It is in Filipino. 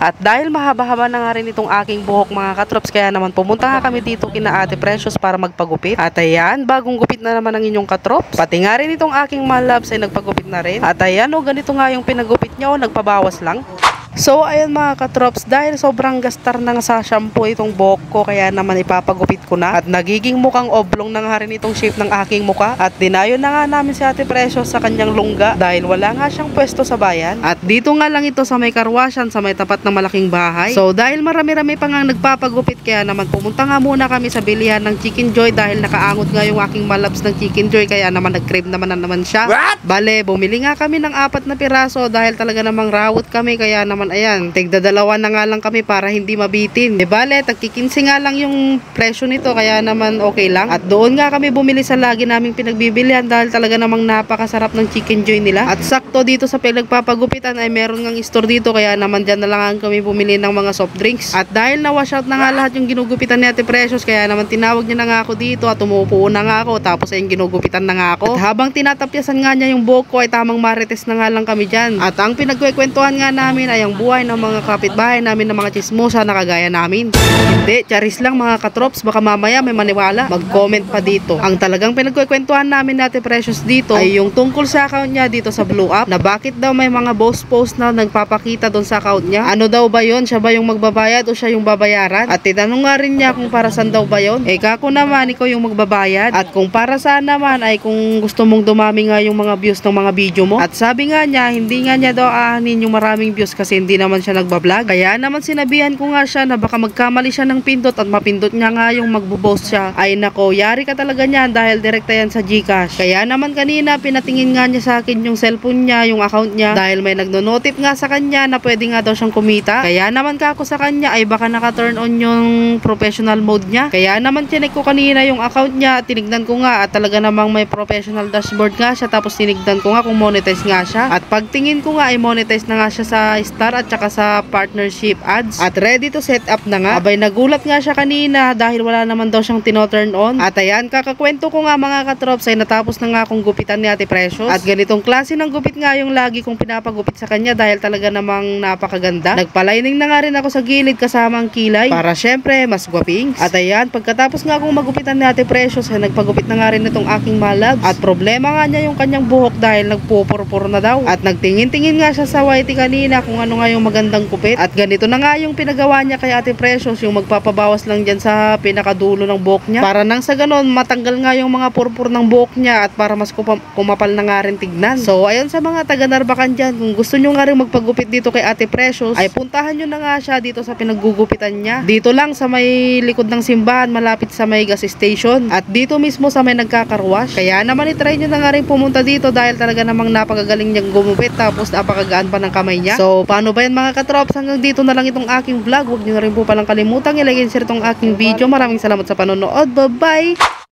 At dahil mahaba-haba na nga rin itong aking buhok mga katrops, kaya naman pumunta nga kami dito kina Ate Precious para magpagupit. At ayan, bagong gupit na naman ang inyong katrops. Pati nga rin itong aking malabs ay nagpagupit na rin. At ayan o, ganito nga yung pinagupit niya o, nagpabawas lang. So ayun mga katrops, dahil sobrang gastar na sa shampoo itong buhok ko, kaya naman ipapagupit ko na. At nagiging mukhang oblong na nga rin itong shape ng aking muka. At dinayo na nga namin si Ate Precious sa kanyang lungga dahil wala nga siyang pwesto sa bayan. At dito nga lang ito sa may karwasyan, sa may tapat ng malaking bahay. So dahil marami-rami pa nga nagpapagupit, kaya naman pumunta nga muna kami sa bilihan ng Chicken Joy dahil nakaangot nga yung aking malabs ng Chicken Joy, kaya naman nag-crave naman siya. What? Bale, bumili nga kami ng 4 na piraso dahil talaga namang rawot kami, kaya naman ayan, tigdadalawa na nga lang kami para hindi mabitin. Bale, tagkikinsi nga lang yung presyo nito, kaya naman okay lang. At doon nga kami bumili sa lagi naming pinagbibilihan dahil talaga namang napakasarap ng Chicken Joy nila. At sakto dito sa pinagpapagupitan ay meron ngang store dito, kaya naman dyan na lang kami bumili ng mga soft drinks. At dahil na-wash out na nga lahat yung ginugupitan ni Ate Precious, kaya naman tinawag niya na nga ako dito at umupo na nga ako, tapos ay ginugupitan na nga ako. At habang tinatapyasan nga niya yung buhok ko ay tamang marites na nga lang kami dyan. At ang pinagkwekwentuhan nga namin ay ang buhay ng mga kapitbahay namin ng mga chismosa na kagaya namin. Hindi, charis lang mga katrops, baka mamaya may maniwala, mag-comment pa dito. Ang talagang pinagkwekwentuhan namin Ate Precious dito ay yung tungkol sa account niya dito sa Blue App, na bakit daw may mga boss post na nagpapakita doon sa account niya. Ano daw ba yon? Siya ba yung magbabayad o siya yung babayaran? At tinanong nga rin niya kung para saan daw ba yon. Kako naman, ikaw yung magbabayad. At kung para saan naman ay kung gusto mong dumami nga yung mga views ng mga video mo. At sabi nga niya, hindi nga niya daw aanin yung maraming views kasi hindi naman siya nagbablog. Kaya naman sinabihan ko nga siya na baka magkamali siya ng pindot at mapindot niya nga yung magbo-post siya. Ay nako, yari ka talaga niyan dahil direkta yan sa GCash. Kaya naman kanina pinatingin nga niya sa akin yung cellphone niya, yung account niya, dahil may nagno-notif nga sa kanya na pwede nga daw siyang kumita. Kaya naman kako sa kanya ay baka naka-turn on yung professional mode niya. Kaya naman chinek ko kanina yung account niya at tinignan ko nga at talaga namang may professional dashboard nga siya, tapos tinignan ko nga kung monetize nga siya. At pagtingin ko nga ay monetize na nga siya sa Star at saka sa partnership ads. At ready to set up na nga. Abay nagulat nga siya kanina dahil wala naman daw siyang tino-turn on. At ayan, kakakwento ko nga mga katrops ay natapos na nga akong gupitan ni Ate Precious. At ganitong klase ng gupit nga yung lagi kong pinapagupit sa kanya dahil talaga namang napakaganda. Nagpalining na nga rin ako sa gilid kasama ang kilay para syempre mas gwapings. At ayan, pagkatapos nga akong magupitan ni Ate Precious ay nagpagupit na nga rin itong aking malabs. At problema nga niya yung kanyang buhok dahil nagpupurpur na daw. At nagtingin-tingin nga siya sa whitey kanina kung ano nga yung magandang gupit. At ganito na nga yung pinagawa niya kay Ate Precious, yung magpapabawas lang dyan sa pinakadulo ng buhok niya para nang sa ganon matanggal nga yung mga purpur ng buhok niya at para mas kumapal na nga rin tignan. So ayun sa mga taga Narbacan dyan, kung gusto nyo nga rin magpagupit dito kay Ate Precious ay puntahan nyo na nga siya dito sa pinaggugupitan niya. Dito lang sa may likod ng simbahan malapit sa may gas station at dito mismo sa may nagkakarwash. Kaya naman itry nyo na nga rin pumunta dito dahil talaga namang napakagaling niyang gumupit, tapos napakagaan pa ng kamay niya. So paano ba yan mga katrops? Hanggang dito na lang itong aking vlog. Huwag nyo na rin po palang kalimutang i-like and share itong aking video. Maraming salamat sa panonood. Bye bye!